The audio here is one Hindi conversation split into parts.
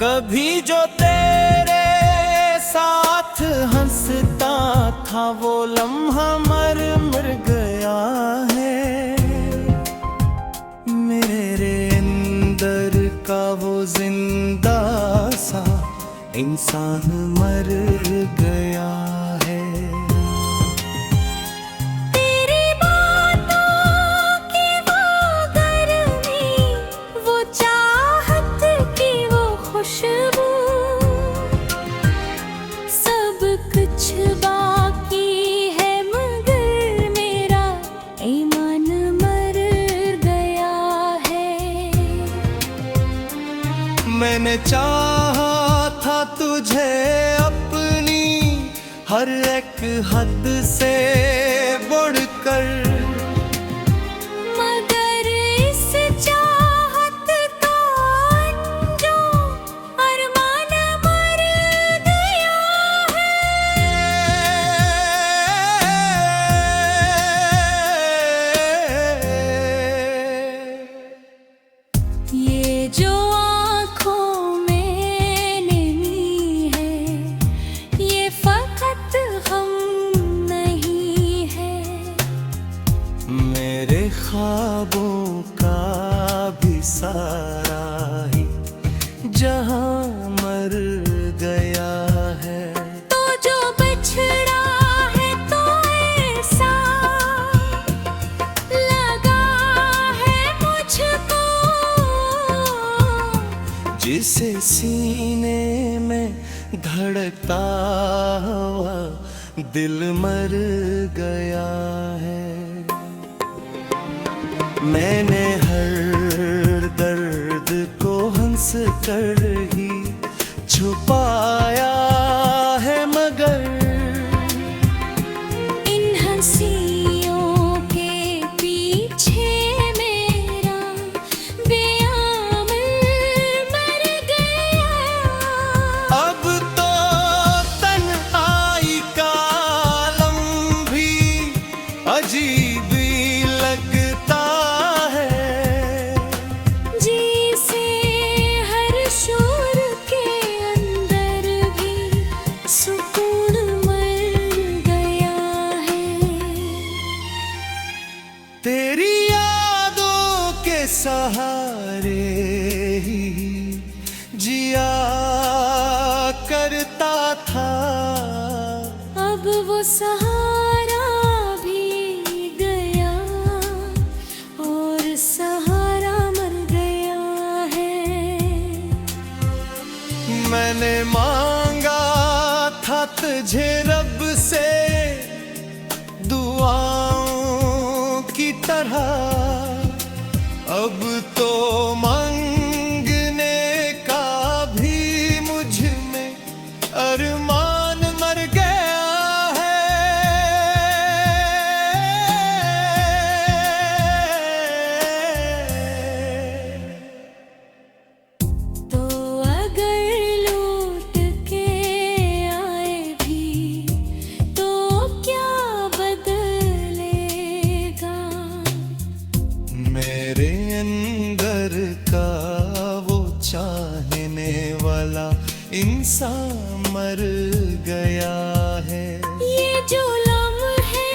कभी जो तेरे साथ हंसता था वो लम्हा मर मर गया है। मेरे अंदर का वो जिंदा सा इंसान मर गया है। तेरी बातों की वो गर्मी, वो चाहत की वो खुशबू, सब कुछ बाकी है मगर मेरा ईमान मर गया है। मैंने चाहा था तुझे अपनी हर एक हद से बढ़कर, मगर इस चाहत का जो अरमान मर गया है। ये जो आँखों में नमी है, ये फकत हम नहीं है। मेरे ख्वाबों का भी सारा ही जहां मर गया है। तो जो बिछड़ा है तो ऐसा लगा है मुझको, जिसे सीने में धड़कता हुआ दिल मर गया है। मैंने हर दर्द को हंस कर ही छुपाया है, मगर इन हंसियों के पीछे मेरा बेअमल मर गया। अब तो तन्हाई का आलम भी अजीब ही लगता है। जिसे हर शोर के अंदर भी सुकून मर गया है। तेरी यादों के सहारे ही जिया करता था। अब वो सहारा भी गया और सहारा मर गया है। मैंने मांगा था तुझे रब से दुआओं की तरह, अब तो मांगने का भी मुझ में अरमान मर गया है। तो अगर लौट के आए भी तो क्या बदलेगा। मेरे अंदर का वो चाहने वाला इंसान मर गया है। ये जो लम्हे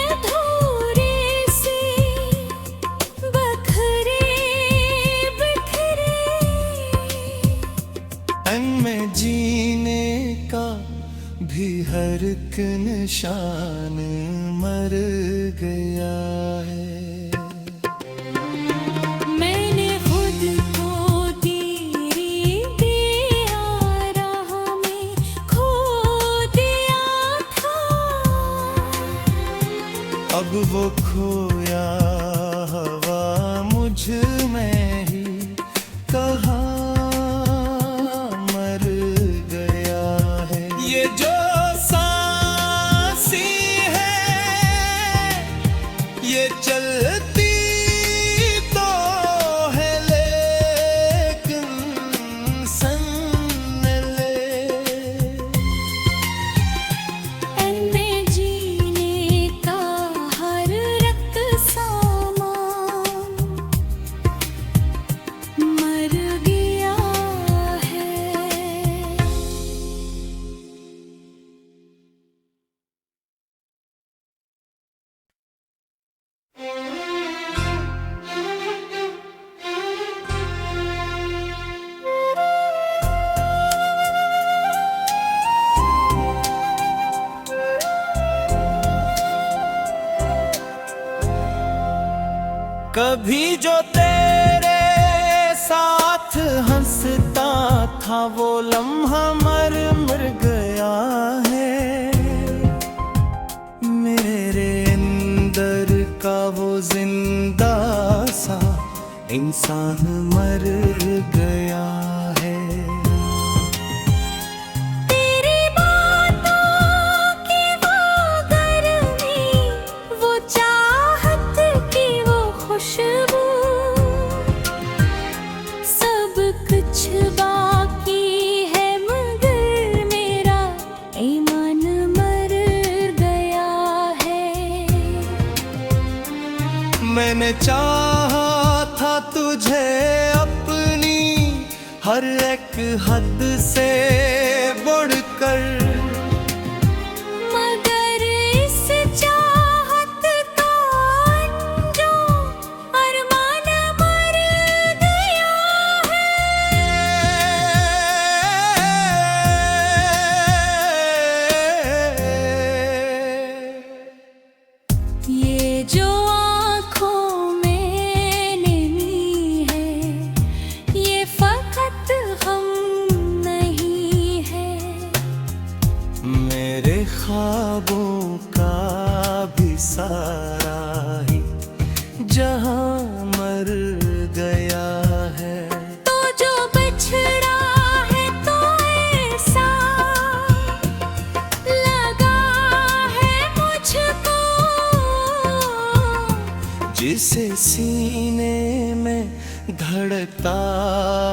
अधूरे से बखरे बिखरे, में जीने का भी हर एक निशान मर गया है। मैंने खुद को तेरी बेआराह में खो दिया था। अब वो खोया हवा मुझ में ही कहाँ मर गया है। ये जो सांसी है ये चलती तो है लेकिन सन ले। मैं जीने का हर रख कभी जो तेरे साथ हंसता था वो लम्हा मर मर गया है। मेरे अंदर का वो जिंदा सा इंसान मर गया है। तेरी बातों की वो गर्मी, वो चाहत की वो खुशबू, सब कुछ बाकी है मगर मेरा ईमान मर गया है। मैंने चाहा था तुझे अपनी हर एक हद से बढ़कर, मगर इस चाहत का अंजाम अरमान मर गया है। ये जो आँखों में नमी है, ये फकत हम नहीं है। मेरे ख्वाबों का भी सारा ही जहां मर गया है। तो जो बिछड़ा है तो ऐसा लगा है मुझको, जिसे सीने में धड़कता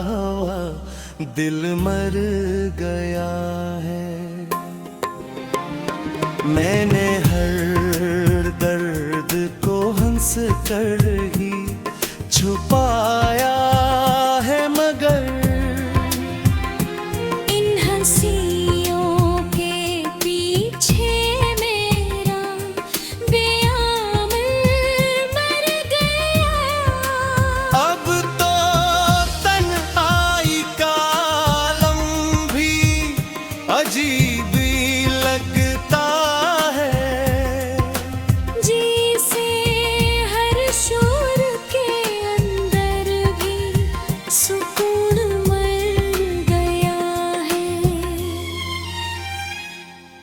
हुआ दिल मर गया है। मैंने हर दर्द को हंस कर ही छुपाया है, मगर इन हंसियों के पीछे मेरा बेअमल मर गया। अब तो तन्हाई का आलम भी अजीब लगता है। जिसे हर शोर के अंदर भी सुकून मर गया है।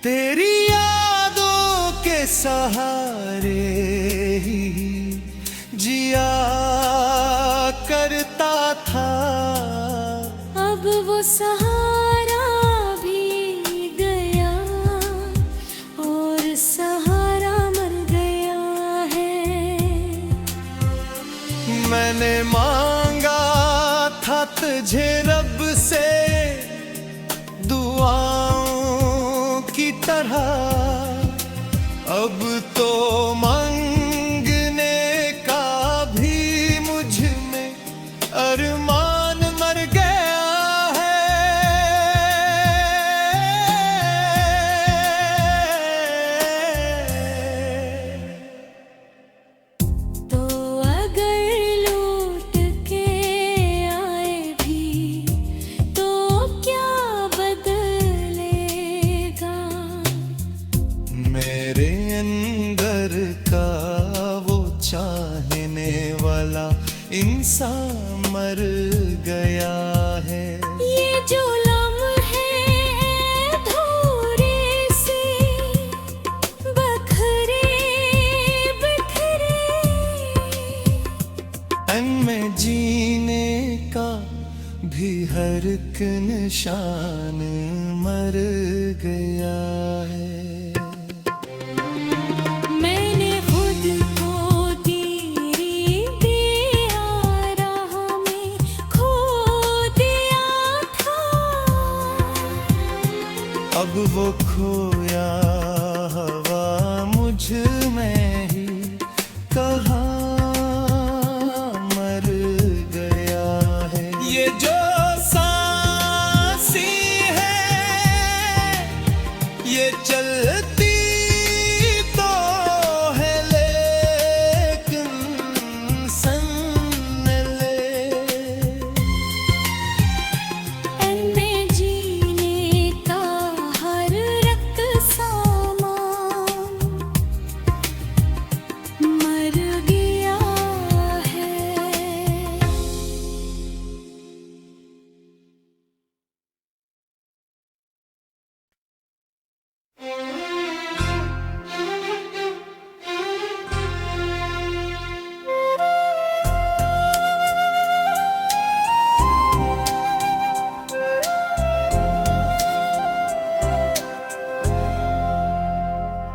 तेरी यादों के सहारे ही जिया करता था। अब वो सहारा भी गया और सहारा मर गया है। मैंने मांगा था तुझे रब से दुआओं की तरह, अब तो मांगने का भी मुझ में अरमान मर गया है। तो अगर लौट के आए भी तो क्या बदलेगा। मेरे अंदर का वो चाहने वाला इंसान मर गया है। ये जो लम्हे अधूरे से बखरे बिखरे, तन में जीने का भी हर एक निशान मर गया है। मैंने खुद को तेरी बेआराह में खो दिया था। अब वो खोया हवा मुझ में ही कहाँ मर गया है। ये जो सांसी है ये चलती तो है लेकिन सन ले। मैं जीने का हर रक्त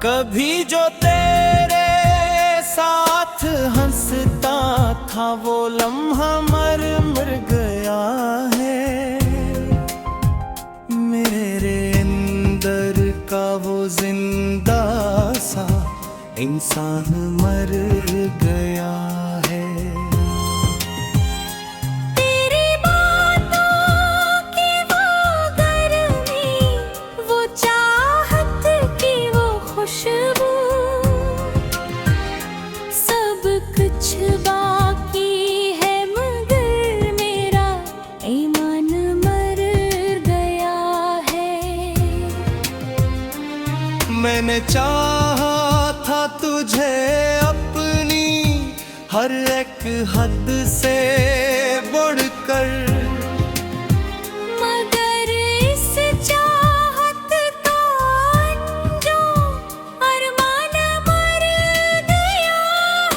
कभी जो तेरे साथ हंसता था वो लम्हा मर मर गया है। मेरे अंदर का वो जिंदा सा इंसान मर गया है। तेरी बातों की वो गर्मी, वो चाहत की वो खुशबू, सब कुछ बाकी है मगर मेरा ईमान मर गया है। मैंने चाहा था तुझे अपनी हर एक हद से बढ़कर, मगर इस चाहत का अंजाम अरमान मर गया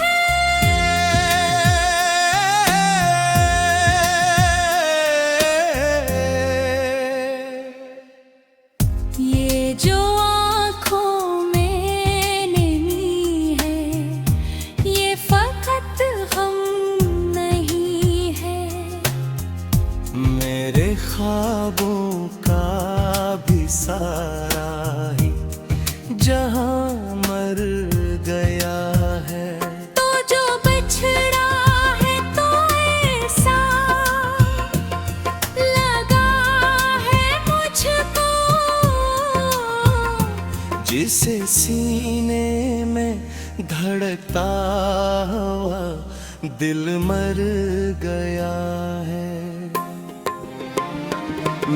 है। ये जो आँखों में नमी है, ये फकत हम नहीं है। मेरे ख्वाबों का भी सारा ही जहां मर गया है। तो जो बिछड़ा है तो ऐसा लगा है मुझको, जिसे सीने में धड़कता हुआ दिल मर गया है।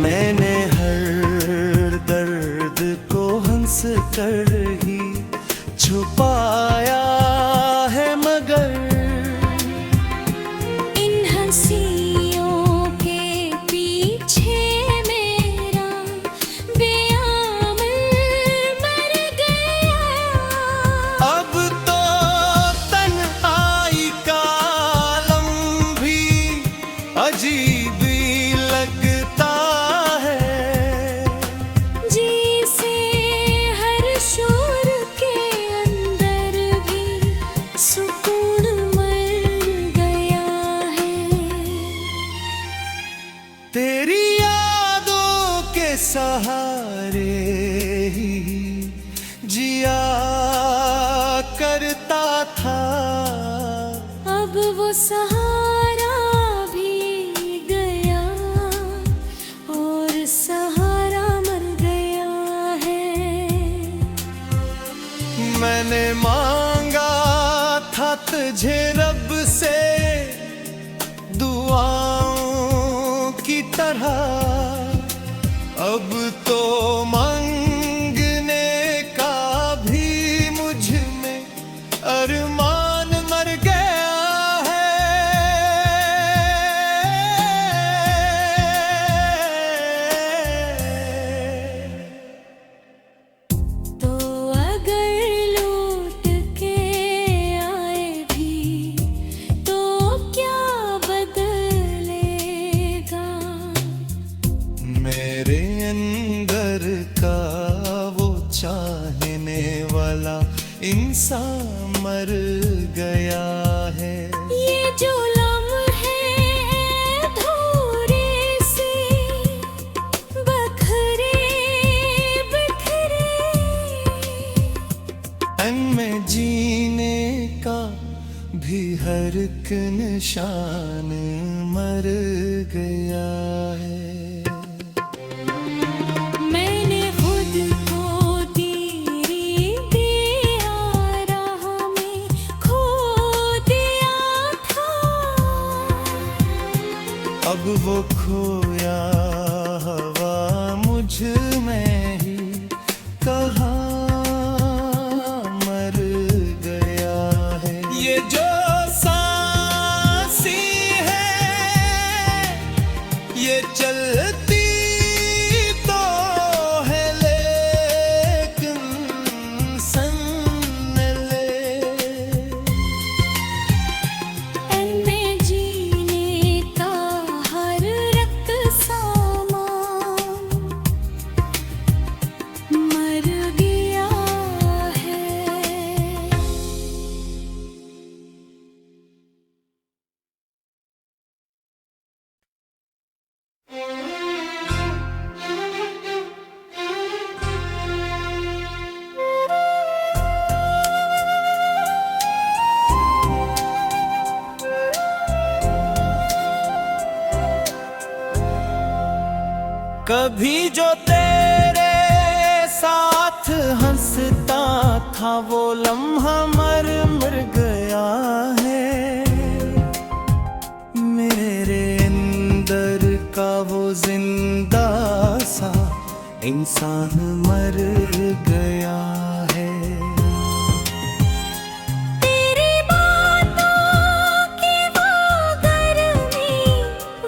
मैंने हर दर्द को हंस कर ही छुपाया है, मगर इन हंसियों के पीछे मेरा बेआमल मर गया। अब तो तन्हाई का आलम भी अजीब ही लगता है। जी से हर शोर के अंदर भी सुकून मर गया है। तेरी यादों के सहारे ही जिया करता था। अब वो सहारा भी गया और सहारा मर गया है। मैंने मांगा था तुझे रब से दुआओं की तरह, अब तो मांगने का भी मुझ में अरमान मर गया है। तो अगर लौट के आए भी तो क्या बदलेगा। मेरे अंदर का वो चाहने वाला इंसान मर गया है। ये जो लम्हे अधूरे से बखरे बिखरे, तन में जीने का भी हर एक निशान मर गया है। मैंने खुद को तेरी दिया राह में खो दिया था। अब वो खोया हवा मुझ में ही कहाँ मर गया है। ये जो सांसी है ये चलती तो है लेकिन सन ले। मैं जीने का हर रक्त सामान मर गया है। कभी जो तेरे साथ हंसता था वो लम्हा मर मर गया है। मेरे अंदर का वो जिंदा सा इंसान मर गया है। तेरी बातों की वो गर्मी,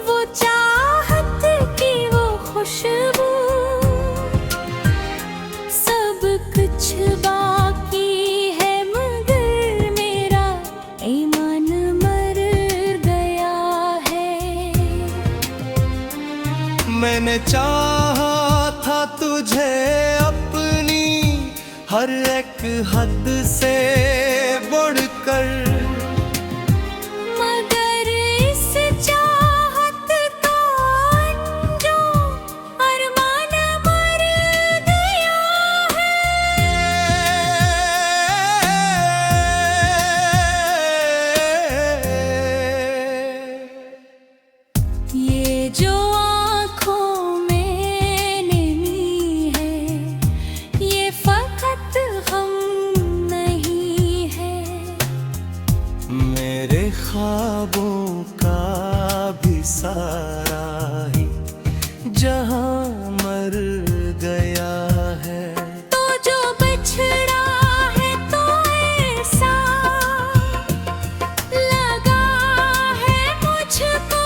वो चाहत की वो खुशबू, सब कुछ बाकी है मगर मेरा ईमान मर गया है। मैंने चाहा था तुझे अपनी हर एक हद से बढ़कर, मगर इस चाहत का जो अरमान मर गया है। ये जो आँखों में नमी है, ये फकत हम नहीं है। मेरे ख्वाबों का भी सारा ही जहां मर गया है। तो जो बिछड़ा है तो ऐसा लगा है मुझको,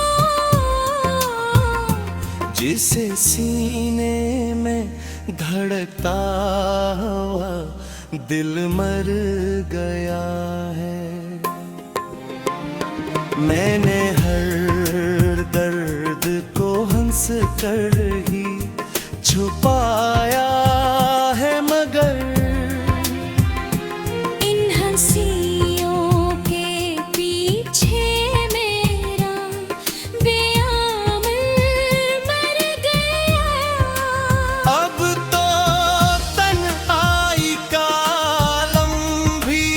जिसे सीने में धड़कता हुआ दिल मर गया है। मैंने हर दर्द को हंस कर ही छुपाया है, मगर इन हंसियों के पीछे मेरा बेअमल मर गया। अब तो तन्हाई का आलम भी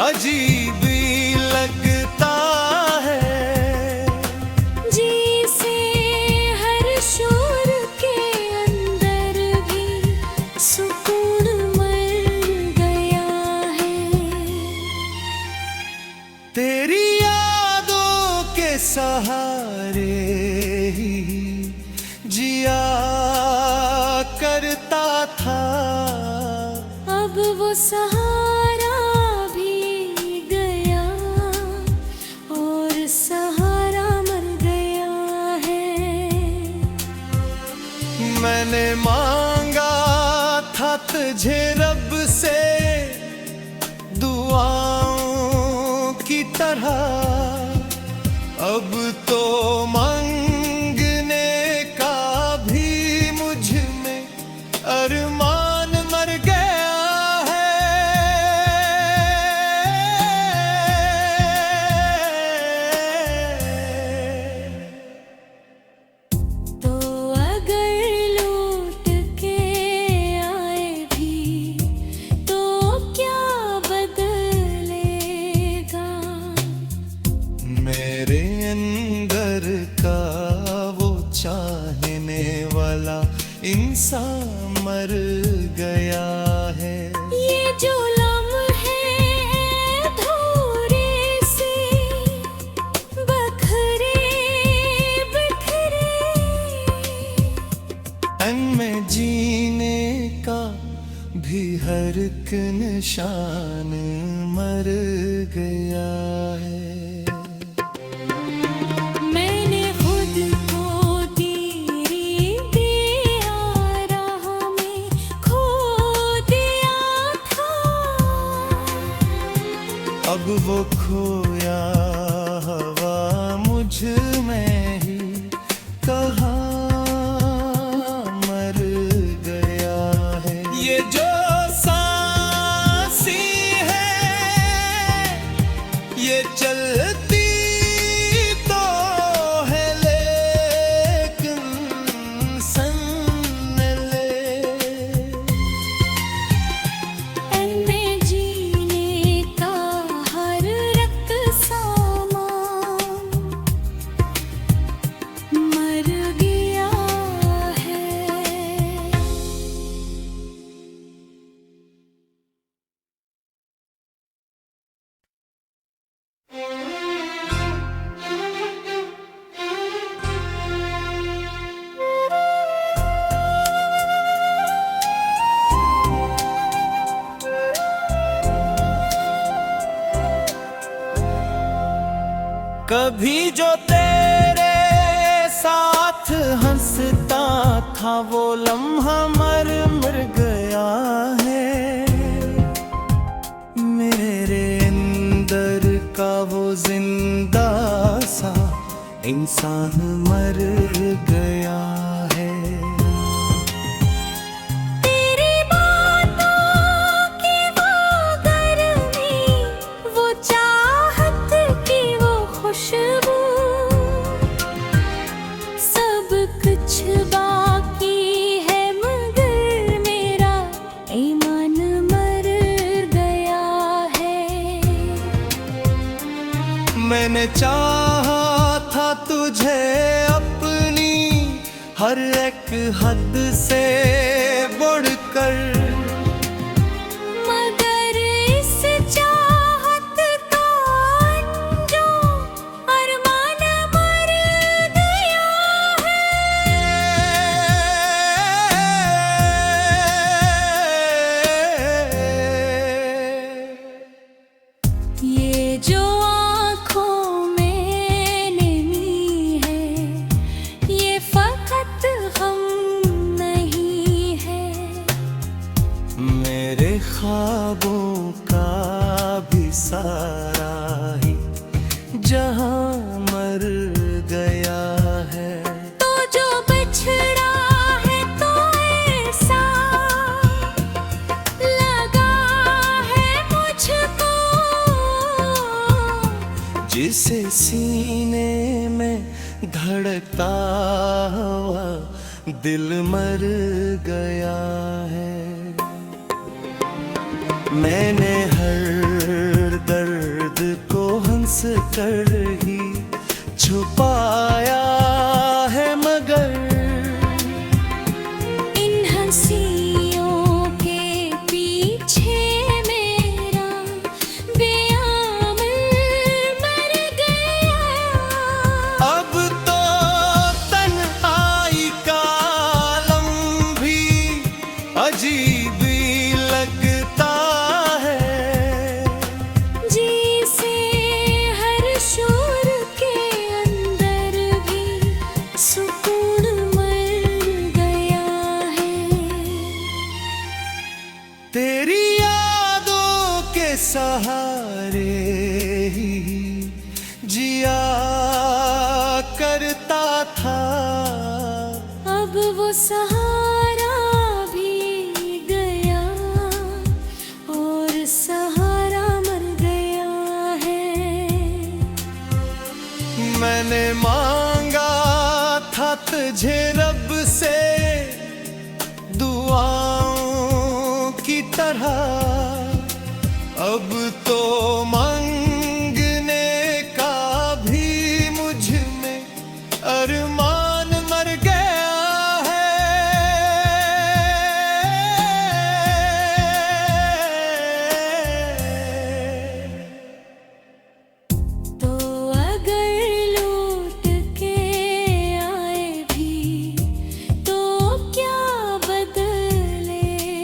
अजीब लगता है। जी से हर शोर के अंदर भी सुकून मर गया है। तेरी यादों के सहारे ही जिया करता था। अब वो सहारा भी गया और सहारा मर गया है। मैंने मांगा था तुझे रब से दुआओं की तरह, अब तो मांगने का भी मुझ में अरमान मर गया है। तो अगर लौट के आए भी तो क्या बदलेगा। मेरे अंदर का वो चाहने वाला इंसान मर गया है। ये जो लम्हे अधूरे से बखरे बिखरे, तन में जीने का भी हर एक निशान मर गया है। मैंने खुद को तेरी दिया राह में खो दिया था। अब वो खोया हवा मुझ में ही कहाँ मर गया है। ये जो सांसी है ये चलती तो है लेकिन सन ले। मैं जीने का हर रख कभी जो तेरे साथ हंसता था वो लम्हा मर मर गया है। मेरे अंदर का वो जिंदा सा इंसान मर गया है। तेरी बातों की वो गर्मी, वो चाहत की वो खुशबू, सब कुछ बाकी है मगर मेरा ईमान मर गया है। मैंने चाहा था तुझे अपनी हर एक हद से बढ़कर, मगर इस चाहत का जो अरमान मर गया है। ये जो आँखों में नमी है, ये फकत हम नहीं है। मेरे ख्वाबों का भी सारा ही जहां मर गया है। तो जो बिछड़ा है तो ऐसा लगा है मुझको, जिसे सीने में धड़कता हुआ दिल मर गया है। मैंने हर दर्द को हंस कर ही छुपाया है, मगर इन हंसियों के पीछे मेरा बेअमल मर गया। अब तो तन्हाई का आलम भी अजीब ही लगता है। जी से हर शोर के अंदर भी सुकून मर गया है। तेरी यादों के सहारे ही जिया करता था। अब वो सहारा भी गया और सहारा मर गया है। मैंने मांगा था तुझे रब से दुआओं की तरह, अब तो मांगने का भी मुझ में अरमान मर गया है। तो अगर लौट के आए भी तो क्या बदलेगा।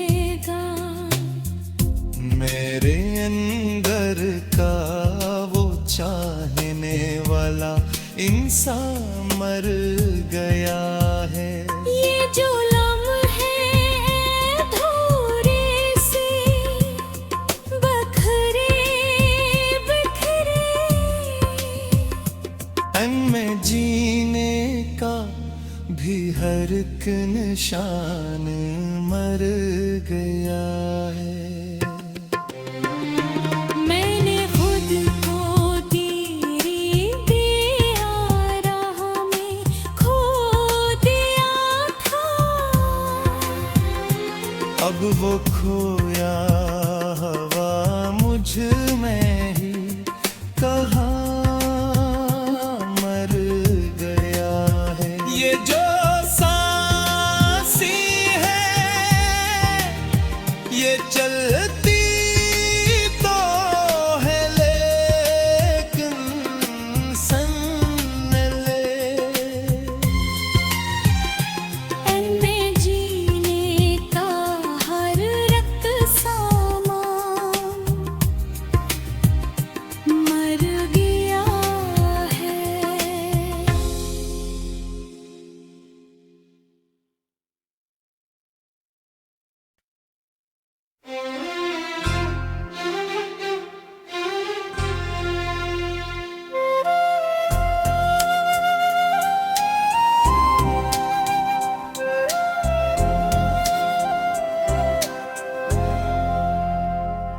मेरे अंदर का वो चाहने वाला इंसान मर गया है। ये जो लम्हे अधूरे से बखरे बिखरे, तन में जीने का भी हर एक निशान मर गया है। मैंने खुद को तेरी दिया राह में खो दिया था। अब वो खोया हवा मुझ में ही कहाँ मर गया है। ये जो सांसी है ये चलती तो है लेकिन सन्नले। मैं जीने का हर रक्त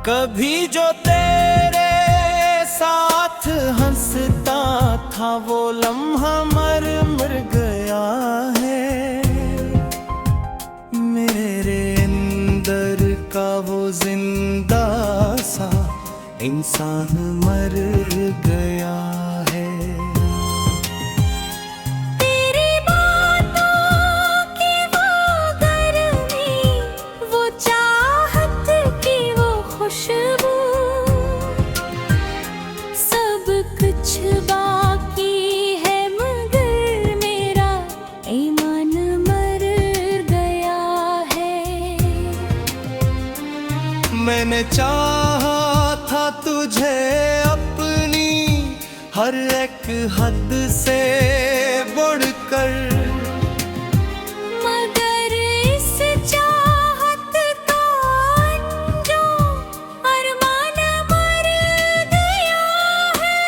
कभी जो तेरे साथ हंसता था वो लम्हा मर मर गया है। मेरे अंदर का वो जिंदा सा इंसान मर गया है। तेरी बातों की वो गर्मी, वो चाहत की वो खुशबू, सब कुछ बाकी है मगर मेरा ईमान मर गया है। मैंने चाहा था तुझे अपनी हर एक हद से बढ़कर, मगर इस चाहत का अंजाम अरमान मर गया है।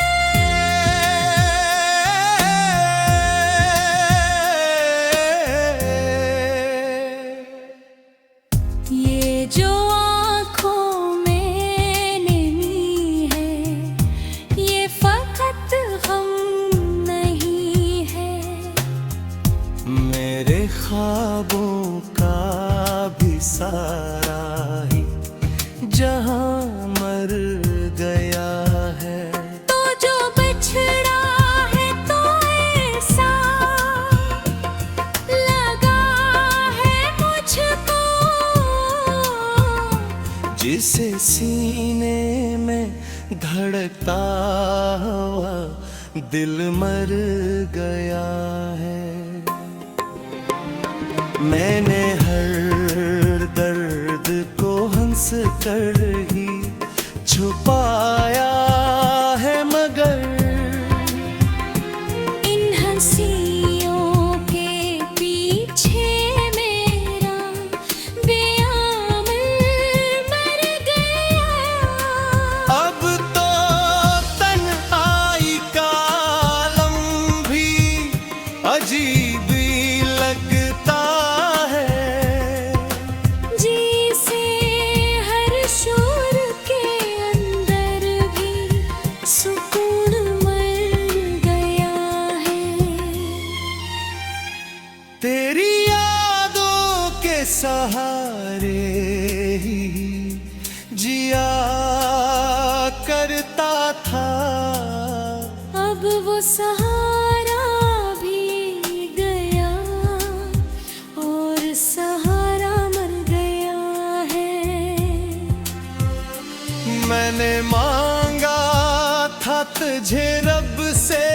ये जो आँखों में नमी है, ये फकत हम नहीं है। मेरे ख्वाबों का भी सारा ही जहां मर गया है। तो जो बिछड़ा है तो ऐसा लगा है मुझको, जिसे सीने में धड़कता हुआ दिल मर गया है। मैंने हर दर्द को हंस कर ही छुपाया है, मगर इन हंसियों के पीछे मेरा बेअमल मर गया। अब तो तन्हाई का आलम भी अजीब ही लगता है। जी से हर शोर के अंदर भी सुकून मर गया है। तेरी यादों के सहारे ही जिया करता था। अब वो सहारा भी गया और सहारा मर गया है। मैंने मांगा था तुझे रब से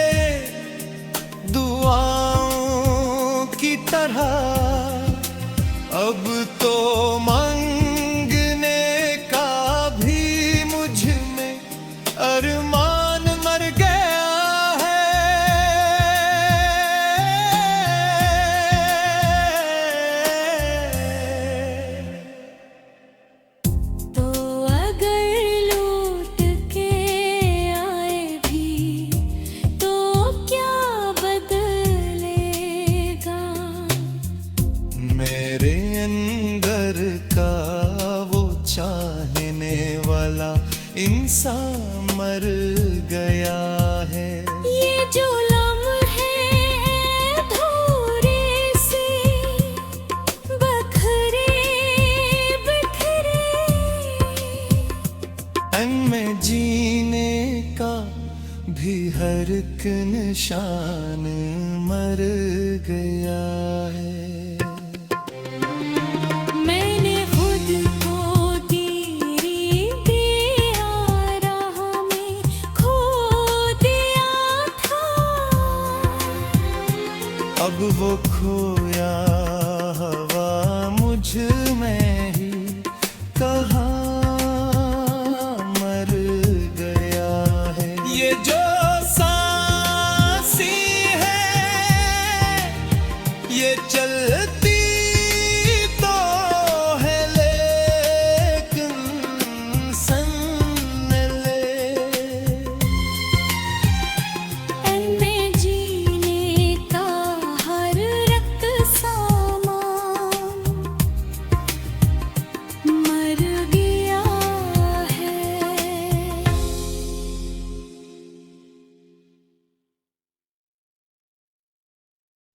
दुआओं की तरह, अब तो मांगने का भी मुझ में अरमान मर गया है। तो अगर लौट के आए भी तो क्या बदलेगा। मेरे अंदर का वो चाहने वाला इंसान मर गया है। ये जो लम्हे अधूरे से बखरे बिखरे, में जीने का भी हर एक निशान मर गया है। मैंने खुद को तेरी दिया राह में खो दिया था। अब वो खोया हवा मुझ में ही कहाँ मर गया है। ये जो सांसी है ये चल